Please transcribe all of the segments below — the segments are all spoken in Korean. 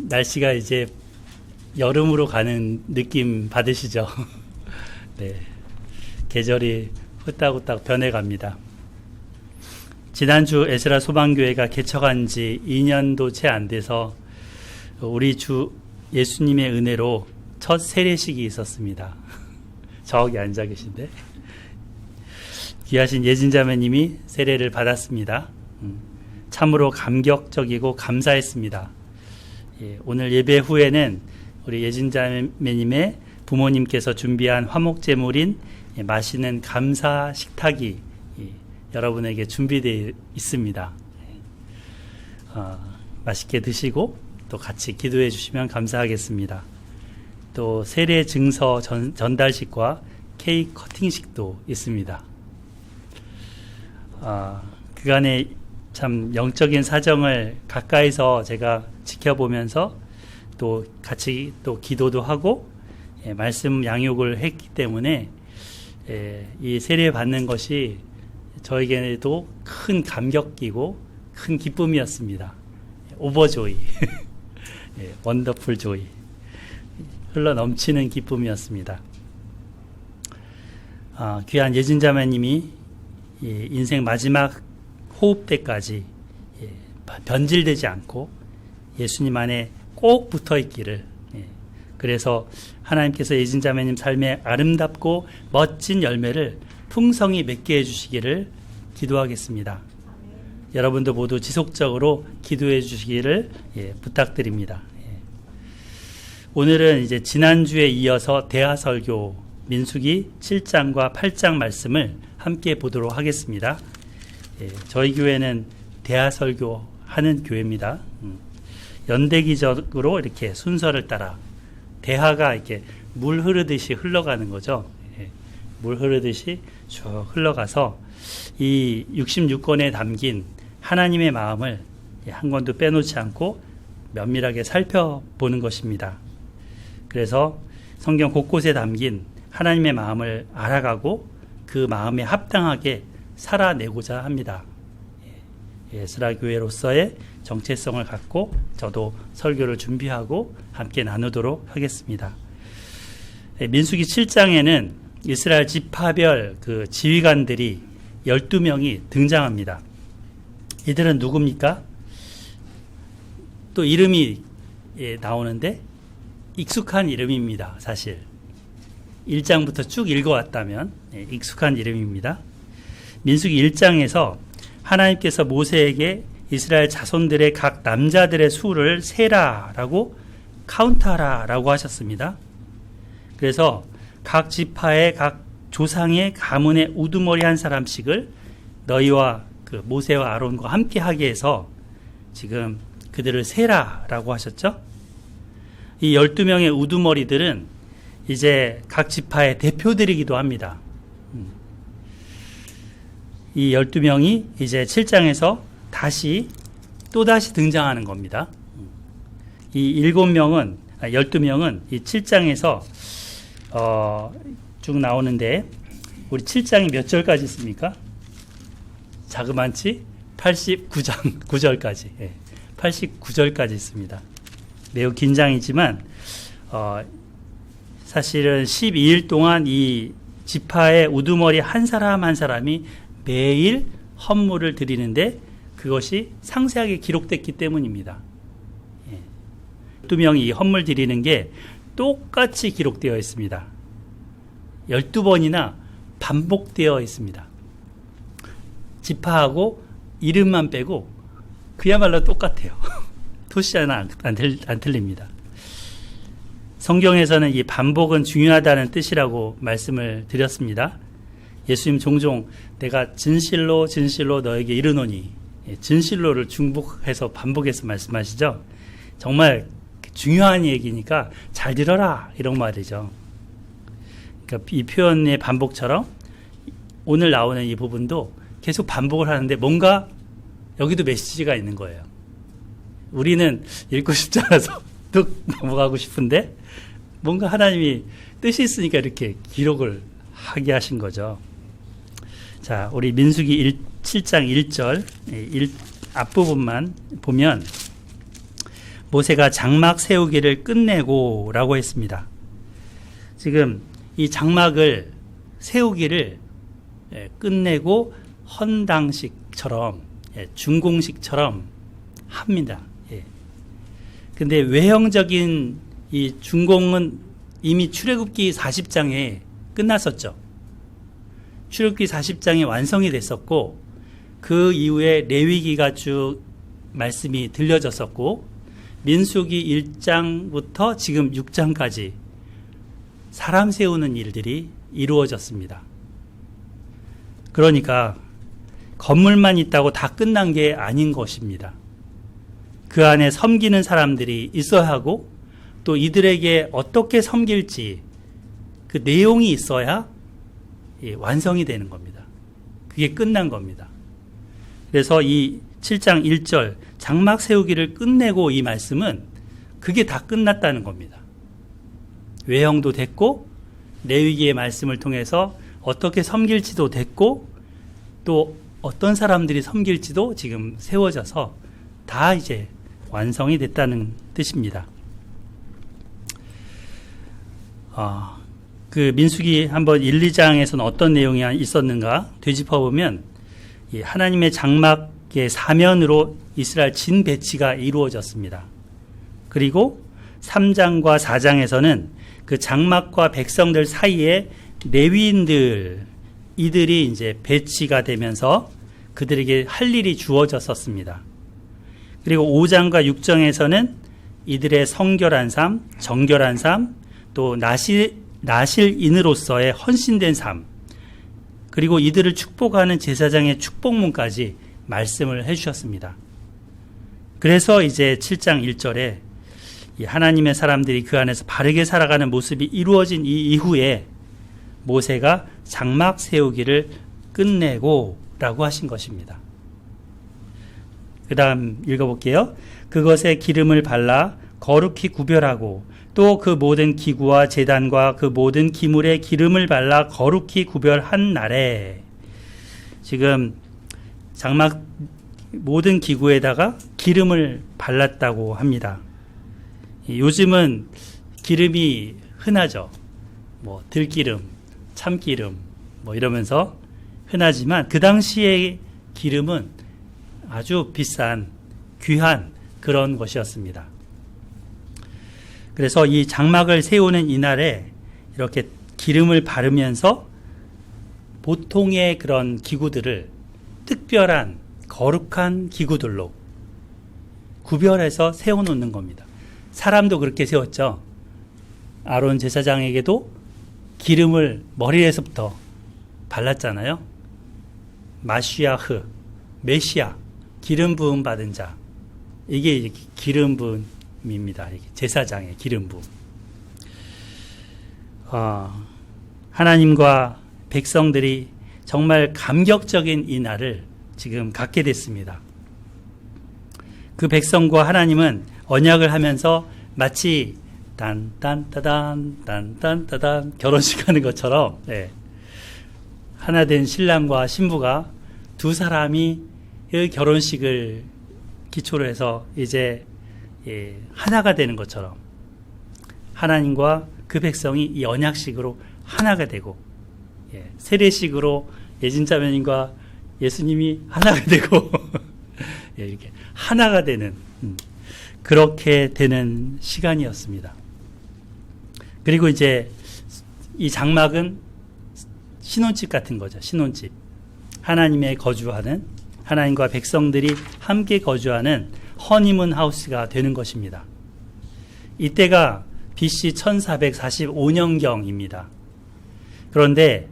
날씨가 이제 여름으로 가는 느낌 받으시죠? 네. 계절이 후딱후딱 변해갑니다. 지난주 에스라 소방교회가 개척한 지 2년도 채 안 돼서 우리 주 예수님의 은혜로 첫 세례식이 있었습니다. 저기 앉아 계신데 귀하신 예진자매님이 세례를 받았습니다. 참으로 감격적이고 감사했습니다. 오늘 예배 후에는 우리 예진자매님의 부모님께서 준비한 화목제물인 맛있는 감사 식탁이 여러분에게 준비되어 있습니다. 맛있게 드시고 또 같이 기도해 주시면 감사하겠습니다. 또 세례 증서 전달식과 케이크 커팅식도 있습니다. 그간의 참 영적인 사정을 가까이서 제가 지켜보면서 또 같이 또 기도도 하고 말씀 양육을 했기 때문에 이 세례 받는 것이 저에게도 큰 감격이고 큰 기쁨이었습니다. 오버조이, 원더풀 조이, 흘러 넘치는 기쁨이었습니다. 귀한 예진자매님이 인생 마지막 호흡 때까지 변질되지 않고 예수님 안에 꼭 붙어 있기를, 그래서 하나님께서 예진자매님 삶에 아름답고 멋진 열매를 풍성히 맺게 해주시기를 기도하겠습니다. 여러분도 모두 지속적으로 기도해 주시기를 부탁드립니다. 오늘은 이제 지난주에 이어서 대하설교 민수기 7장과 8장 말씀을 함께 보도록 하겠습니다. 저희 교회는 대하설교 하는 교회입니다. 연대기적으로 이렇게 순서를 따라 대하가 이렇게 물 흐르듯이 흘러가는 거죠. 물 흐르듯이 쭉 흘러가서 이 66권에 담긴 하나님의 마음을 한 권도 빼놓지 않고 면밀하게 살펴보는 것입니다. 그래서 성경 곳곳에 담긴 하나님의 마음을 알아가고 그 마음에 합당하게 살아내고자 합니다. 에스라 교회로서의 정체성을 갖고 저도 설교를 준비하고 함께 나누도록 하겠습니다. 민수기 7장에는 이스라엘 지파별 그 지휘관들이 12명이 등장합니다. 이들은 누굽니까? 또 이름이 나오는데 익숙한 이름입니다. 사실 1장부터 쭉 읽어왔다면 익숙한 이름입니다. 민수기 1장에서 하나님께서 모세에게 이스라엘 자손들의 각 남자들의 수를 세라라고 카운트하라라고 하셨습니다. 그래서 각 지파의 각 조상의 가문의 우두머리 한 사람씩을 너희와 그 모세와 아론과 함께 하게 해서 지금 그들을 세라라고 하셨죠. 이 12명의 우두머리들은 이제 각 지파의 대표들이기도 합니다. 이 12명이 이제 7장에서 또다시 등장하는 겁니다. 이 12명은 이 7장에서 쭉 나오는데 우리 7장이 몇 절까지 있습니까? 자그만치 89장 9절까지 89절까지 있습니다. 매우 긴 장이지만 사실은 12일 동안 이 지파의 우두머리 한 사람 한 사람이 매일 헌물을 드리는데 그것이 상세하게 기록됐기 때문입니다. 12명이 이 헌물 드리는 게 똑같이 기록되어 있습니다. 12번이나 반복되어 있습니다. 지파하고 이름만 빼고 그야말로 똑같아요. 토시 하나 안 틀립니다. 성경에서는 이 반복은 중요하다는 뜻이라고 말씀을 드렸습니다. 예수님 종종 내가 진실로 너에게 이르노니, 진실로를 중복해서 반복해서 말씀하시죠. 정말 중요한 얘기니까 잘 들어라 이런 말이죠. 그러니까 이 표현의 반복처럼 오늘 나오는 이 부분도 계속 반복을 하는데 뭔가 여기도 메시지가 있는 거예요. 우리는 읽고 싶지 않아서 뚝 넘어가고 싶은데 뭔가 하나님이 뜻이 있으니까 이렇게 기록을 하게 하신 거죠. 자, 우리 민수기 7장 1절 앞부분만 보면 모세가 장막 세우기를 끝내고 라고 했습니다. 지금 이 장막을 세우기를 끝내고 헌당식처럼 준공식처럼 합니다. 근데 외형적인 이 준공은 이미 출애굽기 40장에 끝났었죠. 출애굽기 40장이 완성이 됐었고 그 이후에 레위기가 쭉 말씀이 들려졌었고 민수기 1장부터 지금 6장까지 사람 세우는 일들이 이루어졌습니다. 그러니까 건물만 있다고 다 끝난 게 아닌 것입니다. 그 안에 섬기는 사람들이 있어야 하고 또 이들에게 어떻게 섬길지 그 내용이 있어야 완성이 되는 겁니다. 그게 끝난 겁니다. 그래서 이 7장 1절 장막 세우기를 끝내고 이 말씀은 그게 다 끝났다는 겁니다. 외형도 됐고 레위기의 말씀을 통해서 어떻게 섬길지도 됐고 또 어떤 사람들이 섬길지도 지금 세워져서 다 이제 완성이 됐다는 뜻입니다. 그 민수기 한번 1, 2장에서는 어떤 내용이 있었는가 되짚어보면 하나님의 장막의 사면으로 이스라엘 진 배치가 이루어졌습니다. 그리고 3장과 4장에서는 그 장막과 백성들 사이에 레위인들 이들이 이제 배치가 되면서 그들에게 할 일이 주어졌었습니다. 그리고 5장과 6장에서는 이들의 성결한 삶, 정결한 삶, 또 나실인으로서의 헌신된 삶, 그리고 이들을 축복하는 제사장의 축복문까지 말씀을 해주셨습니다. 그래서 이제 7장 1절에 하나님의 사람들이 그 안에서 바르게 살아가는 모습이 이루어진 이 이후에 모세가 장막 세우기를 끝내고 라고 하신 것입니다. 그 다음 읽어볼게요. 그것에 기름을 발라 거룩히 구별하고 또 그 모든 기구와 제단과 그 모든 기물에 기름을 발라 거룩히 구별한 날에 지금 장막 모든 기구에다가 기름을 발랐다고 합니다. 요즘은 기름이 흔하죠. 뭐 들기름, 참기름 뭐 이러면서 흔하지만 그 당시의 기름은 아주 비싼 귀한 그런 것이었습니다. 그래서 이 장막을 세우는 이날에 이렇게 기름을 바르면서 보통의 그런 기구들을 특별한 거룩한 기구들로 구별해서 세워놓는 겁니다. 사람도 그렇게 세웠죠. 아론 제사장에게도 기름을 머리에서부터 발랐잖아요. 마시아흐, 메시아, 기름 부음 받은 자. 이게 기름 부음입니다. 제사장의 기름 부음. 하나님과 백성들이 정말 감격적인 이 날을 지금 갖게 됐습니다. 그 백성과 하나님은 언약을 하면서 마치 딴딴따단 딴딴따단 결혼식 하는 것처럼 하나 된 신랑과 신부가 두 사람이 그 결혼식을 기초로 해서 이제 하나가 되는 것처럼 하나님과 그 백성이 이 언약식으로 하나가 되고 세례식으로 예진자매님과 예수님이 하나가 되고 이렇게 하나가 되는 그렇게 되는 시간이었습니다. 그리고 이제 이 장막은 신혼집 같은 거죠. 신혼집. 하나님의 거주하는 하나님과 백성들이 함께 거주하는 허니문 하우스가 되는 것입니다. 이때가 BC 1445년경입니다. 그런데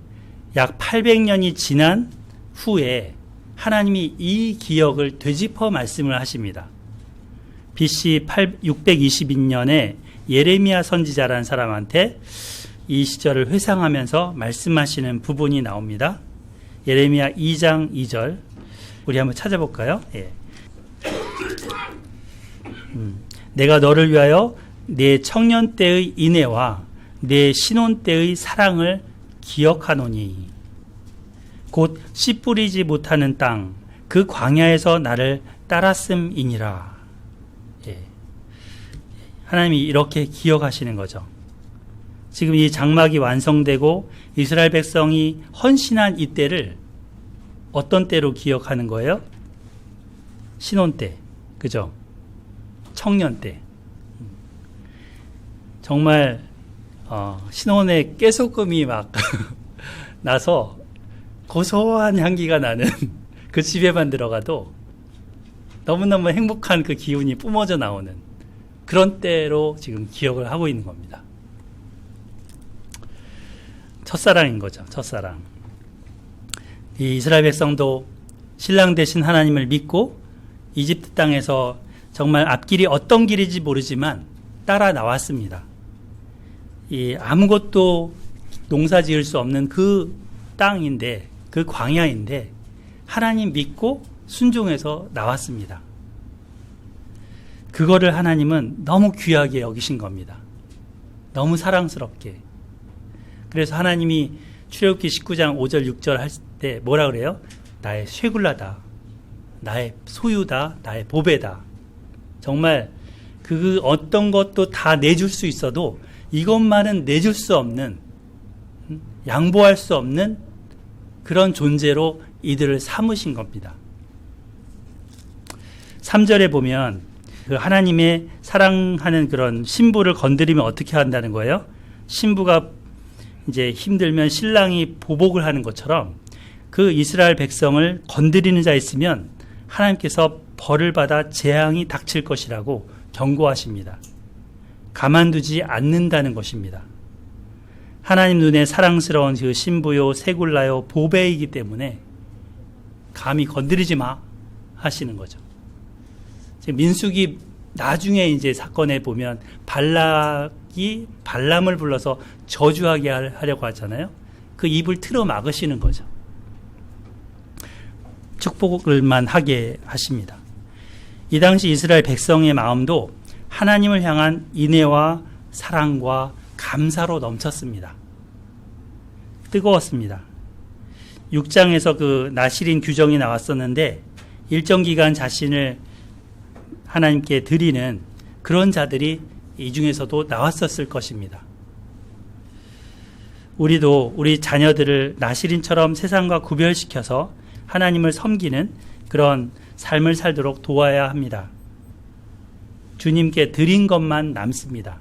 약 800년이 지난 후에 하나님이 이 기억을 되짚어 말씀을 하십니다. BC 622년에 예레미야 선지자라는 사람한테 이 시절을 회상하면서 말씀하시는 부분이 나옵니다. 예레미야 2장 2절 우리 한번 찾아볼까요? 내가 너를 위하여 내 청년 때의 인애와 내 신혼 때의 사랑을 기억하노니 곧 씨 뿌리지 못하는 땅 그 광야에서 나를 따랐음이니라. 하나님이 이렇게 기억하시는 거죠. 지금 이 장막이 완성되고 이스라엘 백성이 헌신한 이때를 어떤 때로 기억하는 거예요? 신혼 때, 그죠? 청년 때. 정말 신혼에 깨소금이 막 나서 고소한 향기가 나는 그 집에만 들어가도 너무너무 행복한 그 기운이 뿜어져 나오는 그런 때로 지금 기억을 하고 있는 겁니다. 첫사랑인 거죠. 첫사랑. 이 이스라엘 백성도 신랑 되신 하나님을 믿고 이집트 땅에서 정말 앞길이 어떤 길인지 모르지만 따라 나왔습니다. 이 아무것도 농사 지을 수 없는 그 땅인데, 그 광야인데 하나님 믿고 순종해서 나왔습니다. 그거를 하나님은 너무 귀하게 여기신 겁니다. 너무 사랑스럽게. 그래서 하나님이 출애굽기 19장 5절 6절 할 때 뭐라 그래요? 나의 쇠굴라다, 나의 소유다, 나의 보배다. 정말 그 어떤 것도 다 내줄 수 있어도 이것만은 내줄 수 없는, 양보할 수 없는 그런 존재로 이들을 삼으신 겁니다. 3절에 보면 그 하나님의 사랑하는 그런 신부를 건드리면 어떻게 한다는 거예요? 신부가 이제 힘들면 신랑이 보복을 하는 것처럼 그 이스라엘 백성을 건드리는 자 있으면 하나님께서 벌을 받아 재앙이 닥칠 것이라고 경고하십니다. 가만두지 않는다는 것입니다. 하나님 눈에 사랑스러운 그 신부요, 세굴라요, 보배이기 때문에 감히 건드리지 마 하시는 거죠. 민수기 나중에 이제 사건에 보면 발락이 발람을 불러서 저주하게 하려고 하잖아요. 그 입을 틀어 막으시는 거죠. 축복을만 하게 하십니다. 이 당시 이스라엘 백성의 마음도 하나님을 향한 인애와 사랑과 감사로 넘쳤습니다. 뜨거웠습니다. 6장에서 그 나실인 규정이 나왔었는데 일정 기간 자신을 하나님께 드리는 그런 자들이 이 중에서도 나왔었을 것입니다. 우리도 우리 자녀들을 나실인처럼 세상과 구별시켜서 하나님을 섬기는 그런 삶을 살도록 도와야 합니다. 주님께 드린 것만 남습니다.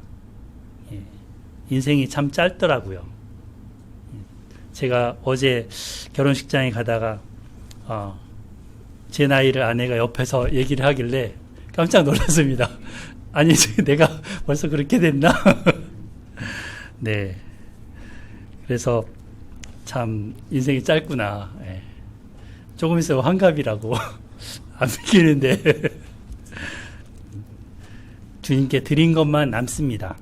인생이 참 짧더라고요. 제가 어제 결혼식장에 가다가 제 나이를 아내가 옆에서 얘기를 하길래 깜짝 놀랐습니다. 아니, 내가 벌써 그렇게 됐나? 네. 그래서 참 인생이 짧구나. 예. 조금 있으면 환갑이라고 안 믿기는데 주님께 드린 것만 남습니다.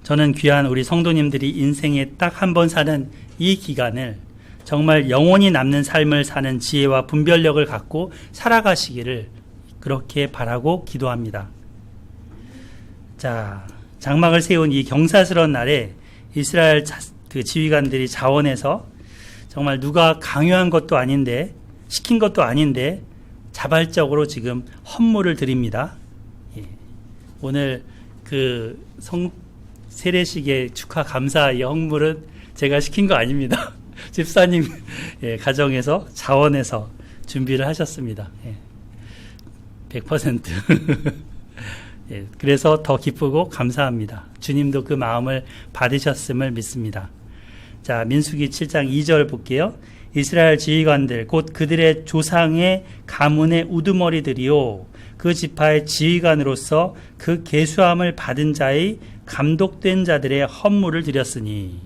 저는 귀한 우리 성도님들이 인생에 딱 한 번 사는 이 기간을 정말 영원히 남는 삶을 사는 지혜와 분별력을 갖고 살아가시기를 그렇게 바라고 기도합니다. 자, 장막을 세운 이 경사스러운 날에 이스라엘 그 지휘관들이 자원해서 정말 누가 강요한 것도 아닌데 시킨 것도 아닌데 자발적으로 지금 헌물을 드립니다. 예. 오늘 그 세례식의 축하 감사 이 헌물은 제가 시킨 거 아닙니다. 집사님 가정에서 자원해서 준비를 하셨습니다. 100%. 예, 그래서 더 기쁘고 감사합니다. 주님도 그 마음을 받으셨음을 믿습니다. 자, 민수기 7장 2절 볼게요. 이스라엘 지휘관들 곧 그들의 조상의 가문의 우두머리들이요 그 지파의 지휘관으로서 그 계수함을 받은 자의 감독된 자들의 헌물을 드렸으니.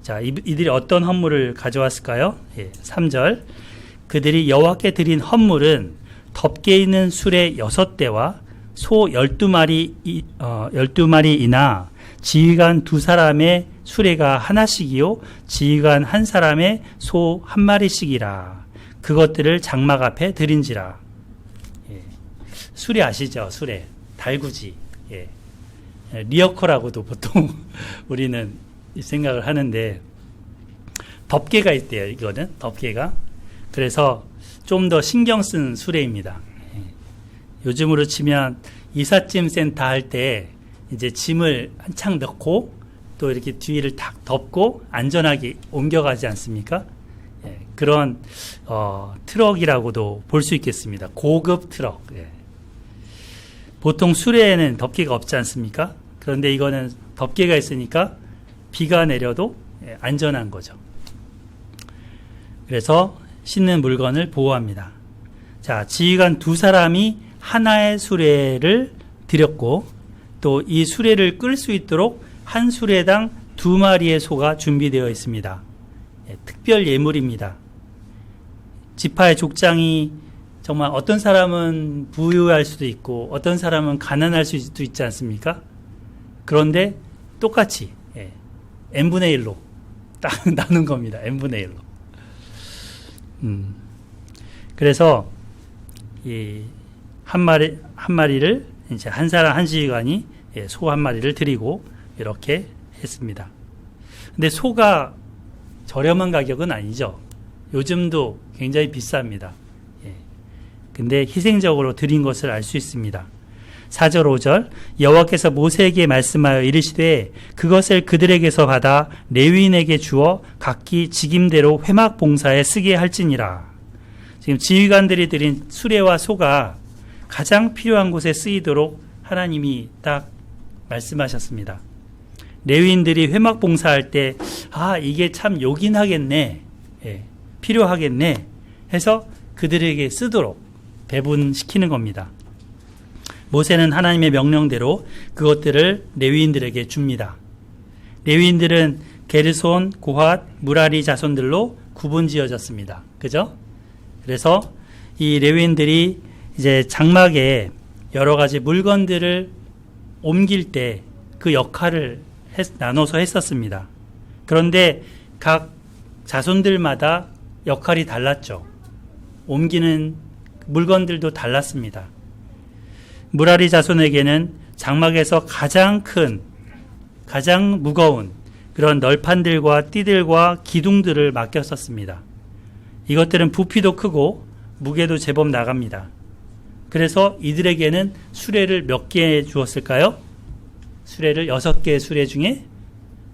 자, 이들이 어떤 헌물을 가져왔을까요? 3절. 그들이 여호와께 드린 헌물은 덮개 있는 수레 6대와 소 12마리이나 지휘관 2사람의 수레가 하나씩이요 지휘관 1사람의 소 1마리씩이라. 그것들을 장막 앞에 드린지라. 수레 아시죠? 수레. 달구지. 리어커라고도 보통 우리는 생각을 하는데 덮개가 있대요. 이거는 덮개가. 그래서 좀 더 신경 쓴 수레입니다. 요즘으로 치면 이삿짐 센터 할 때 이제 짐을 한창 넣고 또 이렇게 뒤를 탁 덮고 안전하게 옮겨가지 않습니까? 예, 그런 트럭이라고도 볼 수 있겠습니다. 고급 트럭. 예. 보통 수레에는 덮개가 없지 않습니까? 그런데 이거는 덮개가 있으니까 비가 내려도 안전한 거죠. 그래서 싣는 물건을 보호합니다. 자, 지휘관 두 사람이 하나의 수레를 들였고 또 이 수레를 끌 수 있도록 한 수레당 2마리의 소가 준비되어 있습니다. 특별 예물입니다. 지파의 족장이 정말 어떤 사람은 부유할 수도 있고 어떤 사람은 가난할 수도 있지 않습니까? 그런데 똑같이 n분의 1로 딱 나눈 겁니다. n분의 1로. 그래서 이 한 마리를 이제 한 사람 한 지휘관이 소 한 마리를 드리고 이렇게 했습니다. 근데 소가 저렴한 가격은 아니죠. 요즘도 굉장히 비쌉니다. 근데 희생적으로 드린 것을 알 수 있습니다. 4절 5절 여호와께서 모세에게 말씀하여 이르시되 그것을 그들에게서 받아 레위인에게 주어 각기 직임대로 회막 봉사에 쓰게 할지니라. 지금 지휘관들이 드린 수레와 소가 가장 필요한 곳에 쓰이도록 하나님이 딱 말씀하셨습니다. 레위인들이 회막 봉사할 때 이게 참 요긴하겠네, 필요하겠네 해서 그들에게 쓰도록 배분시키는 겁니다. 모세는 하나님의 명령대로 그것들을 레위인들에게 줍니다. 레위인들은 게르손, 고핫, 무라리 자손들로 구분지어졌습니다. 그죠? 그래서 이 레위인들이 이제 장막에 여러 가지 물건들을 옮길 때 그 역할을 나눠서 했었습니다. 그런데 각 자손들마다 역할이 달랐죠. 옮기는 물건들도 달랐습니다. 무라리 자손에게는 장막에서 가장 큰, 가장 무거운 그런 널판들과 띠들과 기둥들을 맡겼었습니다. 이것들은 부피도 크고 무게도 제법 나갑니다. 그래서 이들에게는 수레를 몇 개 주었을까요? 수레를 6개의 수레 중에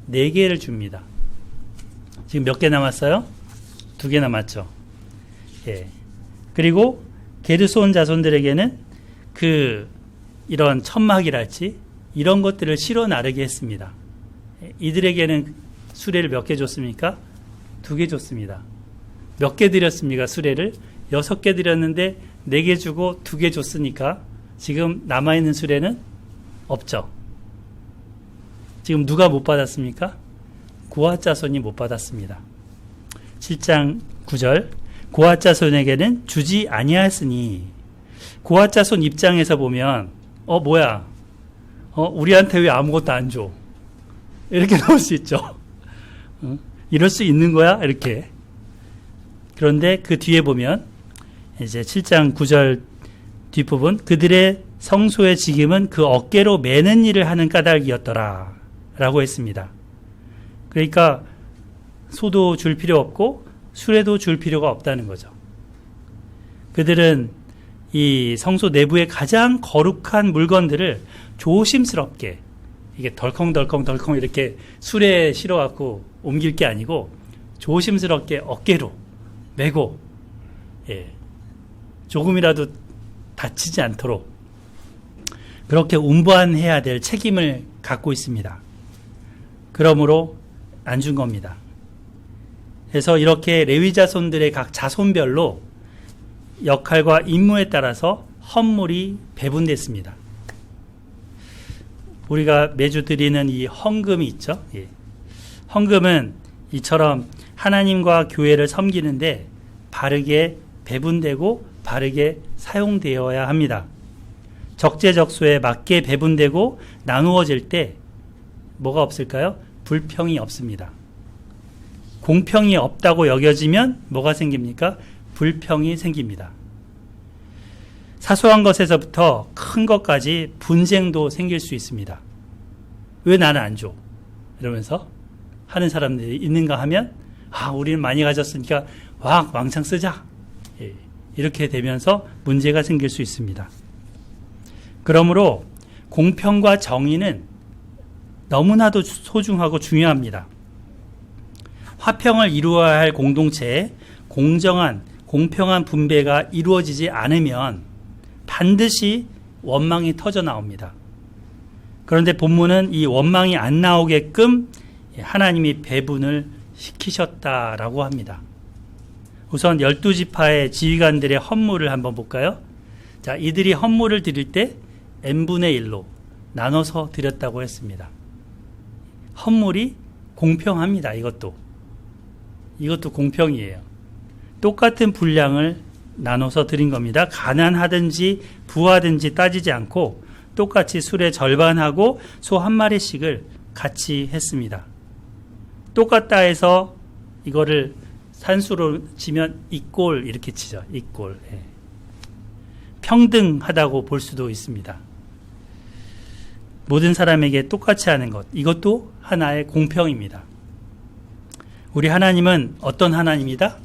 4개를 줍니다. 지금 몇 개 남았어요? 2개 남았죠. 그리고 게르손 자손들에게는 이런 천막이랄지 이런 것들을 실어 나르게 했습니다. 이들에게는 수레를 몇 개 줬습니까? 2개 줬습니다. 몇 개 드렸습니까? 수레를 6개 드렸는데 4개 주고 2개 줬으니까 지금 남아있는 수레는 없죠. 지금 누가 못 받았습니까? 고핫 자손이 못 받았습니다. 7장 9절 고핫 자손에게는 주지 아니하였으니 고핫 자손 입장에서 보면 뭐야 우리한테 왜 아무것도 안 줘? 이렇게 나올 수 있죠. 이럴 수 있는 거야? 이렇게. 그런데 그 뒤에 보면 이제 7장 9절 뒷부분 그들의 성소의 직임은 그 어깨로 매는 일을 하는 까닭이었더라 라고 했습니다. 그러니까 소도 줄 필요 없고 수레도 줄 필요가 없다는 거죠. 그들은 이 성소 내부의 가장 거룩한 물건들을 조심스럽게 이게 덜컹덜컹 이렇게 수레에 실어갖고 옮길 게 아니고 조심스럽게 어깨로 메고 조금이라도 다치지 않도록 그렇게 운반해야 될 책임을 갖고 있습니다. 그러므로 안 준 겁니다. 그래서 이렇게 레위 자손들의 각 자손별로 역할과 임무에 따라서 헌물이 배분됐습니다. 우리가 매주 드리는 이 헌금이 있죠. 헌금은 이처럼 하나님과 교회를 섬기는데 바르게 배분되고 바르게 사용되어야 합니다. 적재적소에 맞게 배분되고 나누어질 때 뭐가 없을까요? 불평이 없습니다. 공평이 없다고 여겨지면 뭐가 생깁니까? 불평이 생깁니다. 사소한 것에서부터 큰 것까지 분쟁도 생길 수 있습니다. 왜 나는 안 줘? 이러면서 하는 사람들이 있는가 하면 우리는 많이 가졌으니까 왕창 쓰자. 이렇게 되면서 문제가 생길 수 있습니다. 그러므로 공평과 정의는 너무나도 소중하고 중요합니다. 화평을 이루어야 할 공동체에 공정한, 공평한 분배가 이루어지지 않으면 반드시 원망이 터져 나옵니다. 그런데 본문은 이 원망이 안 나오게끔 하나님이 배분을 시키셨다라고 합니다. 우선 12지파의 지휘관들의 헌물을 한번 볼까요? 자, 이들이 헌물을 드릴 때 n분의 1로 나눠서 드렸다고 했습니다. 헌물이 공평합니다. 이것도 공평이에요. 똑같은 분량을 나눠서 드린 겁니다. 가난하든지 부하든지 따지지 않고 똑같이 술의 절반하고 소 한 마리씩을 같이 했습니다. 똑같다 해서 이거를 산수로 치면 이꼴 이렇게 치죠. 이꼴. 예. 평등하다고 볼 수도 있습니다. 모든 사람에게 똑같이 하는 것, 이것도 하나의 공평입니다. 우리 하나님은 어떤 하나님이다?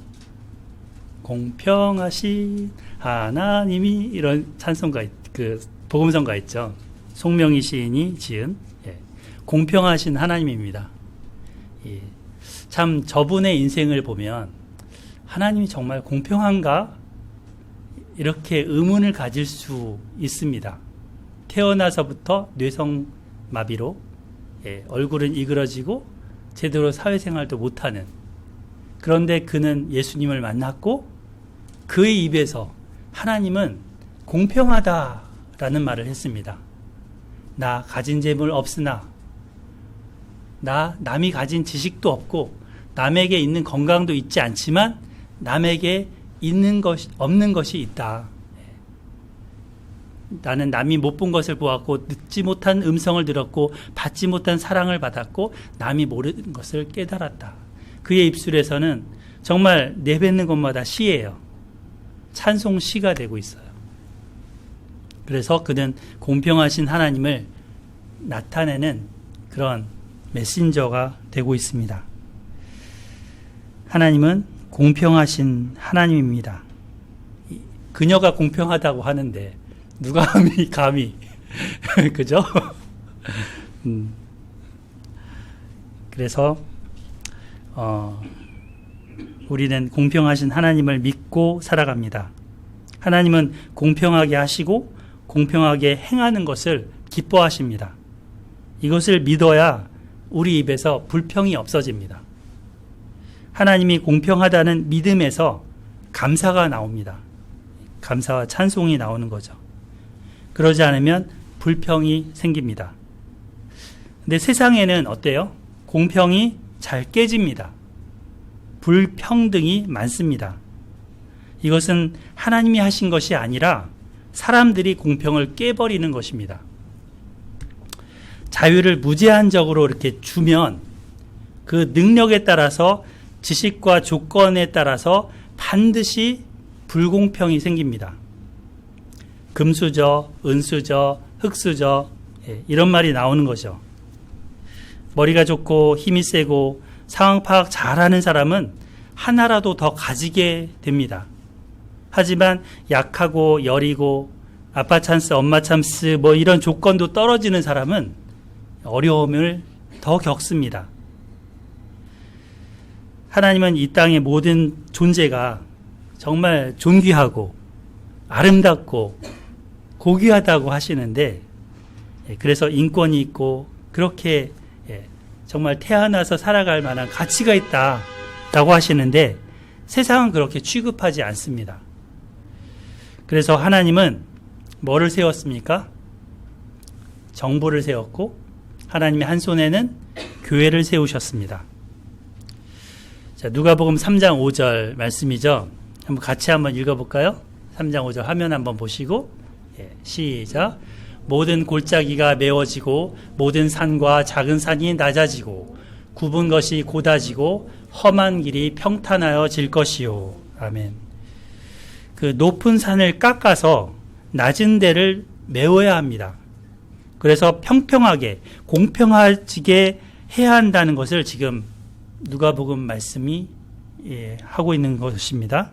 공평하신 하나님이, 이런 찬송가, 복음성가 있죠. 송명희 시인이 지은 공평하신 하나님입니다. 참 저분의 인생을 보면 하나님이 정말 공평한가? 이렇게 의문을 가질 수 있습니다. 태어나서부터 뇌성마비로 얼굴은 이그러지고 제대로 사회생활도 못하는, 그런데 그는 예수님을 만났고 그의 입에서 하나님은 공평하다라는 말을 했습니다. 나 가진 재물 없으나, 나 남이 가진 지식도 없고 남에게 있는 건강도 있지 않지만 남에게 있는 것이 없는 것이 있다. 나는 남이 못 본 것을 보았고 듣지 못한 음성을 들었고 받지 못한 사랑을 받았고 남이 모르는 것을 깨달았다. 그의 입술에서는 정말 내뱉는 것마다 시예요. 찬송 시가 되고 있어요. 그래서 그는 공평하신 하나님을 나타내는 그런 메신저가 되고 있습니다. 하나님은 공평하신 하나님입니다. 그녀가 공평하다고 하는데 누가 감히 그죠? 그래서 우리는 공평하신 하나님을 믿고 살아갑니다. 하나님은 공평하게 하시고 공평하게 행하는 것을 기뻐하십니다. 이것을 믿어야 우리 입에서 불평이 없어집니다. 하나님이 공평하다는 믿음에서 감사가 나옵니다. 감사와 찬송이 나오는 거죠. 그러지 않으면 불평이 생깁니다. 근데 세상에는 어때요? 공평이 잘 깨집니다. 불평등이 많습니다. 이것은 하나님이 하신 것이 아니라 사람들이 공평을 깨버리는 것입니다. 자유를 무제한적으로 이렇게 주면 그 능력에 따라서, 지식과 조건에 따라서 반드시 불공평이 생깁니다. 금수저, 은수저, 흙수저, 이런 말이 나오는 거죠. 머리가 좋고 힘이 세고 상황 파악 잘하는 사람은 하나라도 더 가지게 됩니다. 하지만 약하고 여리고 아빠 찬스, 엄마 찬스 이런 조건도 떨어지는 사람은 어려움을 더 겪습니다. 하나님은 이 땅의 모든 존재가 정말 존귀하고 아름답고 고귀하다고 하시는데, 그래서 인권이 있고 그렇게 정말 태어나서 살아갈 만한 가치가 있다라고 하시는데 세상은 그렇게 취급하지 않습니다. 그래서 하나님은 뭐를 세웠습니까? 정부를 세웠고 하나님의 한 손에는 교회를 세우셨습니다. 자, 누가복음 3장 5절 말씀이죠. 같이 한번 읽어볼까요? 3장 5절 화면 한번 보시고, 시작. 모든 골짜기가 메워지고 모든 산과 작은 산이 낮아지고 굽은 것이 곧아지고 험한 길이 평탄하여질 것이요. 아멘. 그 높은 산을 깎아서 낮은 데를 메워야 합니다. 그래서 평평하게 공평하게 해야 한다는 것을 지금 누가복음 말씀이 하고 있는 것입니다.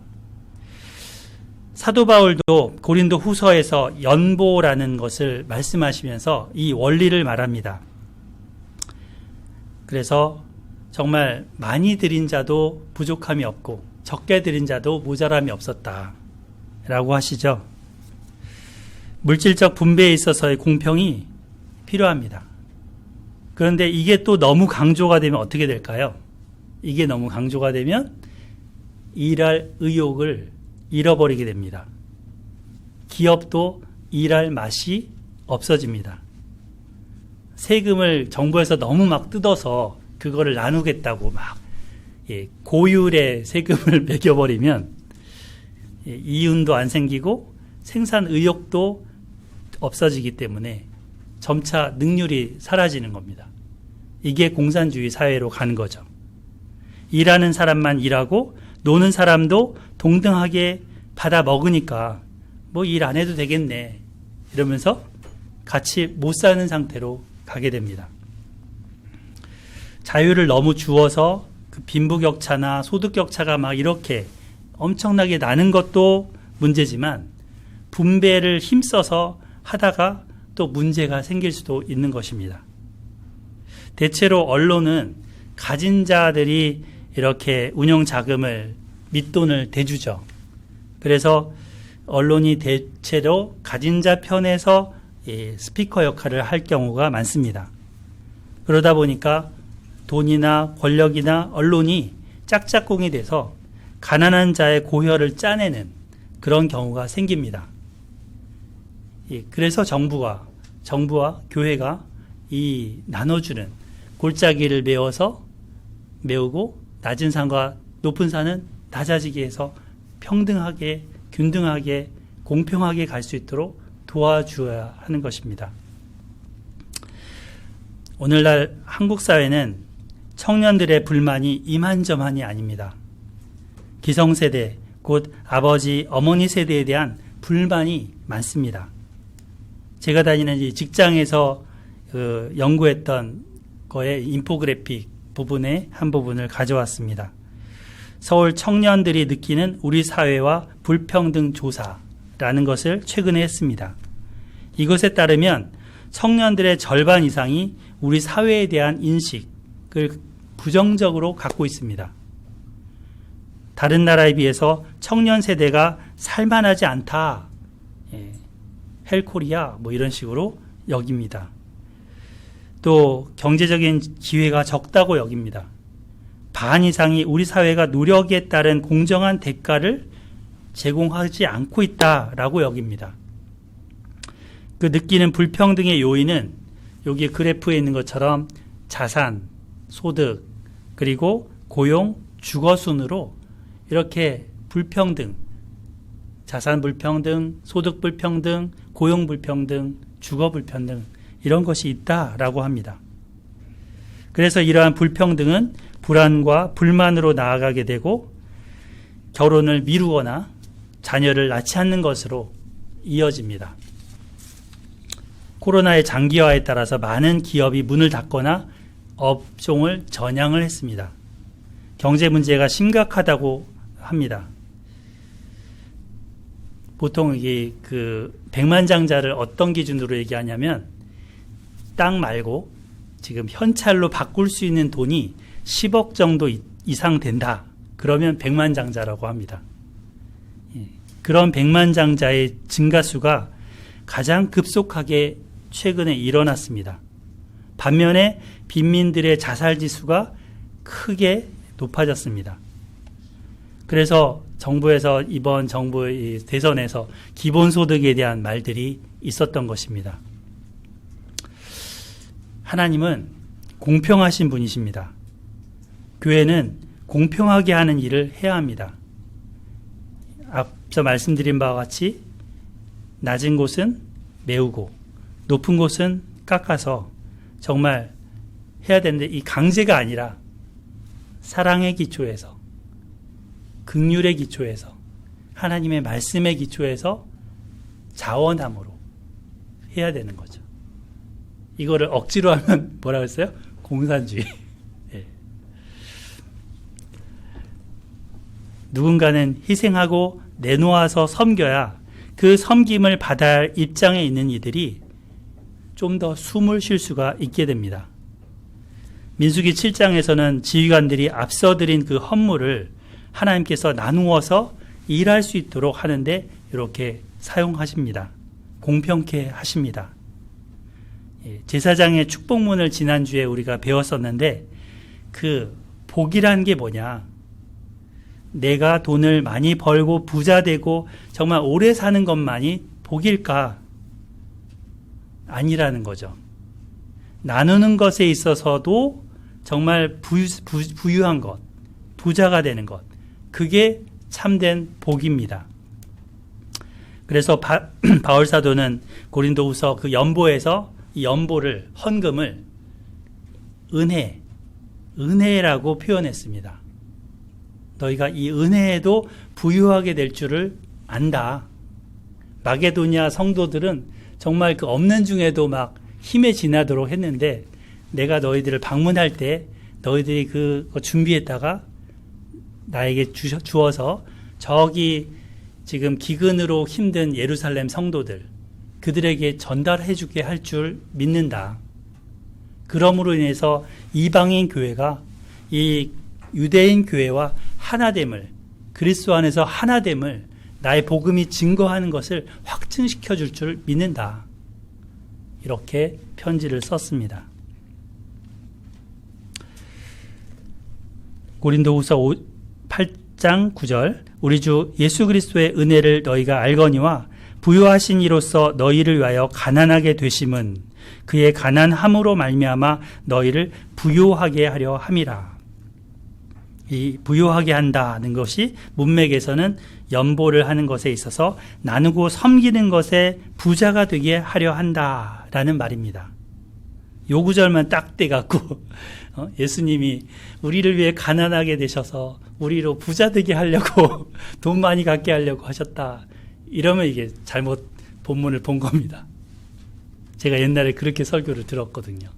사도 바울도 고린도 후서에서 연보라는 것을 말씀하시면서 이 원리를 말합니다. 그래서 정말 많이 드린 자도 부족함이 없고 적게 드린 자도 모자람이 없었다 라고 하시죠. 물질적 분배에 있어서의 공평이 필요합니다. 그런데 이게 또 너무 강조가 되면 어떻게 될까요? 이게 너무 강조가 되면 일할 의욕을 잃어버리게 됩니다. 기업도 일할 맛이 없어집니다. 세금을 정부에서 너무 막 뜯어서 그거를 나누겠다고 막 고율의 세금을 매겨버리면 이윤도 안 생기고 생산 의욕도 없어지기 때문에 점차 능률이 사라지는 겁니다. 이게 공산주의 사회로 가는 거죠. 일하는 사람만 일하고 노는 사람도 동등하게 받아 먹으니까 뭐 일 안 해도 되겠네 이러면서 같이 못 사는 상태로 가게 됩니다. 자유를 너무 주어서 그 빈부격차나 소득격차가 막 이렇게 엄청나게 나는 것도 문제지만 분배를 힘써서 하다가 또 문제가 생길 수도 있는 것입니다. 대체로 언론은 가진 자들이 이렇게 운영 자금을 밑돈을 대주죠. 그래서 언론이 대체로 가진 자 편에서 스피커 역할을 할 경우가 많습니다. 그러다 보니까 돈이나 권력이나 언론이 짝짝꿍이 돼서 가난한 자의 고혈을 짜내는 그런 경우가 생깁니다. 그래서 정부와 교회가 이 나눠주는 골짜기를 메우고 낮은 산과 높은 산은 낮아지게 해서 평등하게, 균등하게, 공평하게 갈 수 있도록 도와줘야 하는 것입니다. 오늘날 한국 사회는 청년들의 불만이 이만저만이 아닙니다. 기성세대, 곧 아버지, 어머니 세대에 대한 불만이 많습니다. 제가 다니는 이 직장에서 연구했던 거에 인포그래픽 부분의 한 부분을 가져왔습니다. 서울 청년들이 느끼는 우리 사회와 불평등 조사라는 것을 최근에 했습니다. 이것에 따르면 청년들의 절반 이상이 우리 사회에 대한 인식을 부정적으로 갖고 있습니다. 다른 나라에 비해서 청년 세대가 살만하지 않다. 헬코리아 뭐 이런 식으로 여깁니다. 또 경제적인 기회가 적다고 여깁니다. 반 이상이 우리 사회가 노력에 따른 공정한 대가를 제공하지 않고 있다라고 여깁니다. 그 느끼는 불평등의 요인은 여기 그래프에 있는 것처럼 자산, 소득, 그리고 고용, 주거 순으로 이렇게 불평등, 자산 불평등, 소득 불평등, 고용 불평등, 주거 불평등 이런 것이 있다라고 합니다. 그래서 이러한 불평등은 불안과 불만으로 나아가게 되고 결혼을 미루거나 자녀를 낳지 않는 것으로 이어집니다. 코로나의 장기화에 따라서 많은 기업이 문을 닫거나 업종을 전향을 했습니다. 경제 문제가 심각하다고 합니다. 보통 이게 백만장자를 어떤 기준으로 얘기하냐면 땅 말고 지금 현찰로 바꿀 수 있는 돈이 10억 정도 이상 된다. 그러면 백만장자라고 합니다. 그런 백만장자의 증가수가 가장 급속하게 최근에 일어났습니다. 반면에 빈민들의 자살지수가 크게 높아졌습니다. 그래서 정부에서 이번 정부의 대선에서 기본소득에 대한 말들이 있었던 것입니다. 하나님은 공평하신 분이십니다. 교회는 공평하게 하는 일을 해야 합니다. 앞서 말씀드린 바와 같이 낮은 곳은 메우고 높은 곳은 깎아서 정말 해야 되는데 이 강제가 아니라 사랑의 기초에서 긍휼의 기초에서 하나님의 말씀의 기초에서 자원함으로 해야 되는 거죠. 이거를 억지로 하면 뭐라고 했어요? 공산주의. 네. 누군가는 희생하고 내놓아서 섬겨야 그 섬김을 받아야 할 입장에 있는 이들이 좀 더 숨을 쉴 수가 있게 됩니다. 민수기 7장에서는 지휘관들이 앞서 드린 그 헌물을 하나님께서 나누어서 일할 수 있도록 하는데 이렇게 사용하십니다. 공평케 하십니다. 제사장의 축복문을 지난주에 우리가 배웠었는데 그 복이란 게 뭐냐? 내가 돈을 많이 벌고 부자 되고 정말 오래 사는 것만이 복일까? 아니라는 거죠. 나누는 것에 있어서도 정말 부유한 것, 부자가 되는 것, 그게 참된 복입니다. 그래서 바울 사도는 고린도후서 그 연보에서 이 연보를, 헌금을 은혜라고 표현했습니다. 너희가 이 은혜에도 부유하게 될 줄을 안다. 마게도니아 성도들은 정말 그 없는 중에도 막 힘에 지나도록 했는데 내가 너희들을 방문할 때 너희들이 그거 준비했다가 나에게 주어서 저기 지금 기근으로 힘든 예루살렘 성도들 그들에게 전달해 주게 할 줄 믿는다. 그러므로 인해서 이방인 교회가 이 유대인 교회와 하나됨을, 그리스도 안에서 하나됨을 나의 복음이 증거하는 것을 확증시켜 줄 줄 믿는다. 이렇게 편지를 썼습니다. 고린도후서 8장 9절 우리 주 예수 그리스도의 은혜를 너희가 알거니와 부유하신 이로써 너희를 위하여 가난하게 되심은 그의 가난함으로 말미암아 너희를 부유하게 하려 함이라. 이 부유하게 한다는 것이 문맥에서는 연보를 하는 것에 있어서 나누고 섬기는 것에 부자가 되게 하려 한다라는 말입니다. 요 구절만 딱 떼갖고 예수님이 우리를 위해 가난하게 되셔서 우리로 부자 되게 하려고 돈 많이 갖게 하려고 하셨다. 이러면 이게 잘못 본문을 본 겁니다. 제가 옛날에 그렇게 설교를 들었거든요.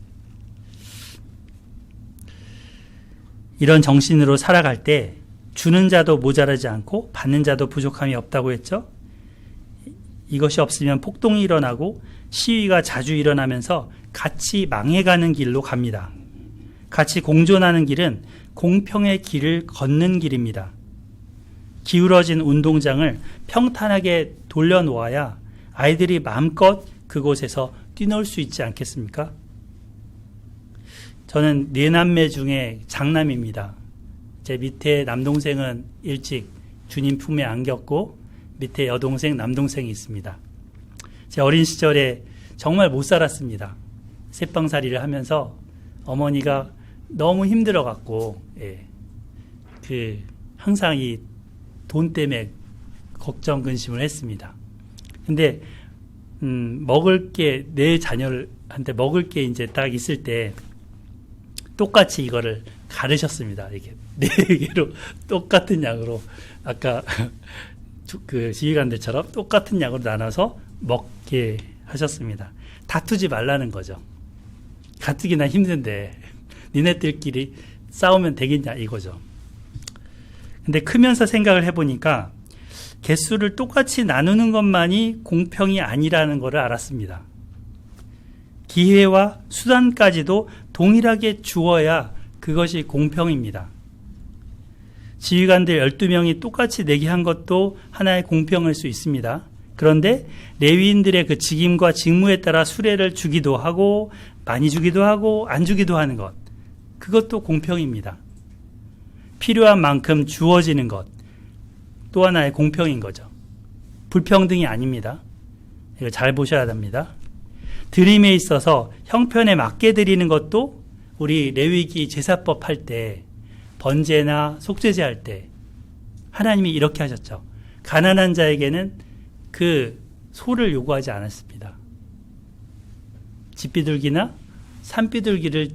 이런 정신으로 살아갈 때 주는 자도 모자라지 않고 받는 자도 부족함이 없다고 했죠. 이것이 없으면 폭동이 일어나고 시위가 자주 일어나면서 같이 망해가는 길로 갑니다. 같이 공존하는 길은 공평의 길을 걷는 길입니다. 기울어진 운동장을 평탄하게 돌려놓아야 아이들이 마음껏 그곳에서 뛰놀 수 있지 않겠습니까? 저는 4남매 중에 장남입니다. 제 밑에 남동생은 일찍 주님 품에 안겼고 밑에 여동생, 남동생이 있습니다. 제 어린 시절에 정말 못 살았습니다. 새빵살이를 하면서 어머니가 너무 힘들어갖고 항상 이 돈 때문에 걱정 근심을 했습니다. 근데 먹을 게 내 자녀한테 먹을 게 이제 딱 있을 때 똑같이 이거를 가르셨습니다. 이렇게 4개로 똑같은 양으로 아까 그 지휘관들처럼 똑같은 양으로 나눠서 먹게 하셨습니다. 다투지 말라는 거죠. 가뜩이나 힘든데 니네들끼리 싸우면 되겠냐 이거죠. 근데 크면서 생각을 해보니까 개수를 똑같이 나누는 것만이 공평이 아니라는 것을 알았습니다. 기회와 수단까지도 동일하게 주어야 그것이 공평입니다. 지휘관들 12명이 똑같이 내게 한 것도 하나의 공평일 수 있습니다. 그런데 레위인들의 그 직임과 직무에 따라 수레를 주기도 하고 많이 주기도 하고 안 주기도 하는 것, 그것도 공평입니다. 필요한 만큼 주어지는 것, 또 하나의 공평인 거죠. 불평등이 아닙니다. 이거 잘 보셔야 합니다. 드림에 있어서 형편에 맞게 드리는 것도 우리 레위기 제사법 할 때, 번제나 속죄제 할 때 하나님이 이렇게 하셨죠. 가난한 자에게는 그 소를 요구하지 않았습니다. 집비둘기나 산비둘기를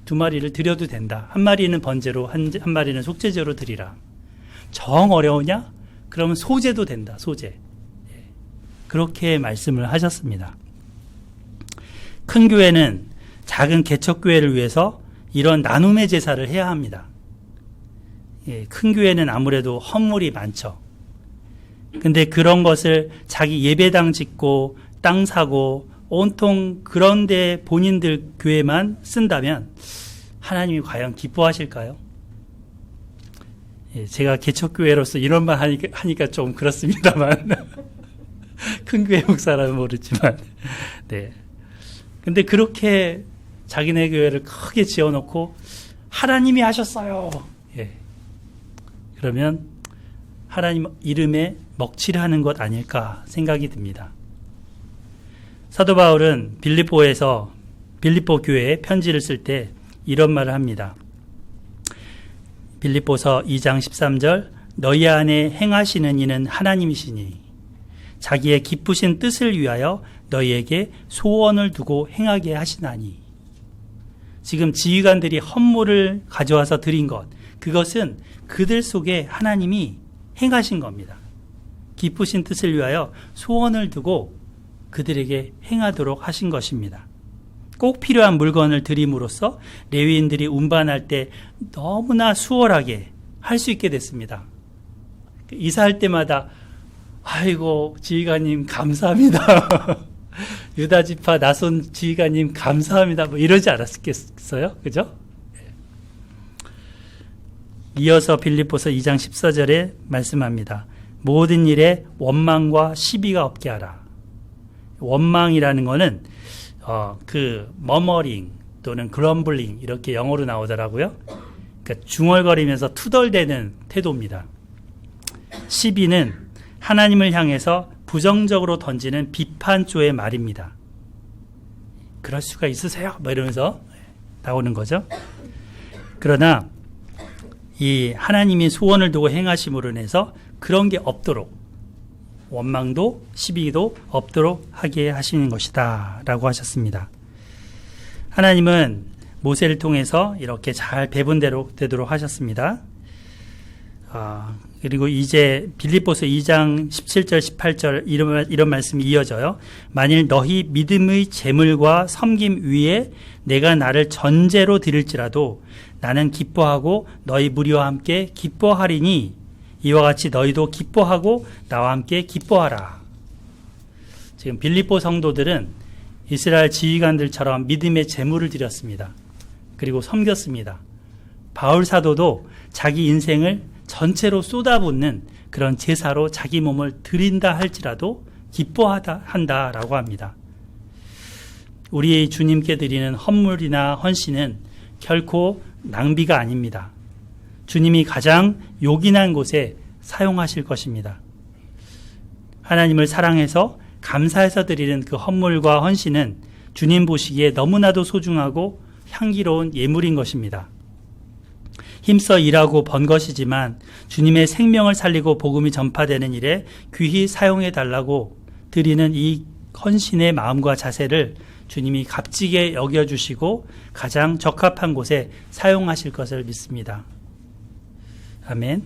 2마리를 드려도 된다. 1마리는 번제로, 한 마리는 속죄제로 드리라. 정 어려우냐? 그러면 소제도 된다. 소제. 그렇게 말씀을 하셨습니다. 큰 교회는 작은 개척교회를 위해서 이런 나눔의 제사를 해야 합니다. 큰 교회는 아무래도 헌물이 많죠. 근데 그런 것을 자기 예배당 짓고 땅 사고 온통 그런데 본인들 교회만 쓴다면 하나님이 과연 기뻐하실까요? 제가 개척교회로서 이런 말 하니까 좀 그렇습니다만 큰 교회 목사라면 모르지만 네. 근데 그렇게 자기네 교회를 크게 지어놓고 하나님이 하셨어요. 그러면 하나님 이름에 먹칠하는 것 아닐까 생각이 듭니다. 사도 바울은 빌립보 교회에 편지를 쓸 때 이런 말을 합니다. 빌립보서 2장 13절 너희 안에 행하시는 이는 하나님이시니 자기의 기쁘신 뜻을 위하여 너희에게 소원을 두고 행하게 하시나니. 지금 지휘관들이 헌물을 가져와서 드린 것, 그것은 그들 속에 하나님이 행하신 겁니다. 기쁘신 뜻을 위하여 소원을 두고 그들에게 행하도록 하신 것입니다. 꼭 필요한 물건을 드림으로써 레위인들이 운반할 때 너무나 수월하게 할 수 있게 됐습니다. 이사할 때마다 아이고 지휘관님 감사합니다. 유다지파 나손 지휘관님 감사합니다. 뭐 이러지 않았겠어요? 그죠? 이어서 빌립보서 2장 14절에 말씀합니다. 모든 일에 원망과 시비가 없게 하라. 원망이라는 거는 머머링 또는 그럼블링 이렇게 영어로 나오더라고요. 그러니까 중얼거리면서 투덜대는 태도입니다. 시비는 하나님을 향해서 부정적으로 던지는 비판조의 말입니다. 그럴 수가 있으세요? 뭐 이러면서 나오는 거죠. 그러나 이 하나님이 소원을 두고 행하심으로 인해서 그런 게 없도록 원망도 시비도 없도록 하게 하시는 것이다 라고 하셨습니다. 하나님은 모세를 통해서 이렇게 잘 배분되도록 하셨습니다. 그리고 이제 빌립보서 2장 17절 18절 이런 말씀이 이어져요. 만일 너희 믿음의 재물과 섬김 위에 내가 나를 전제로 드릴지라도 나는 기뻐하고 너희 무리와 함께 기뻐하리니 이와 같이 너희도 기뻐하고 나와 함께 기뻐하라. 지금 빌립보 성도들은 이스라엘 지휘관들처럼 믿음의 재물을 드렸습니다. 그리고 섬겼습니다. 바울 사도도 자기 인생을 전체로 쏟아붓는 그런 제사로 자기 몸을 드린다 할지라도 기뻐한다라고 합니다. 우리의 주님께 드리는 헌물이나 헌신은 결코 낭비가 아닙니다. 주님이 가장 요긴한 곳에 사용하실 것입니다. 하나님을 사랑해서 감사해서 드리는 그 헌물과 헌신은 주님 보시기에 너무나도 소중하고 향기로운 예물인 것입니다. 힘써 일하고 번 것이지만 주님의 생명을 살리고 복음이 전파되는 일에 귀히 사용해 달라고 드리는 이 헌신의 마음과 자세를 주님이 값지게 여겨주시고 가장 적합한 곳에 사용하실 것을 믿습니다. 아멘.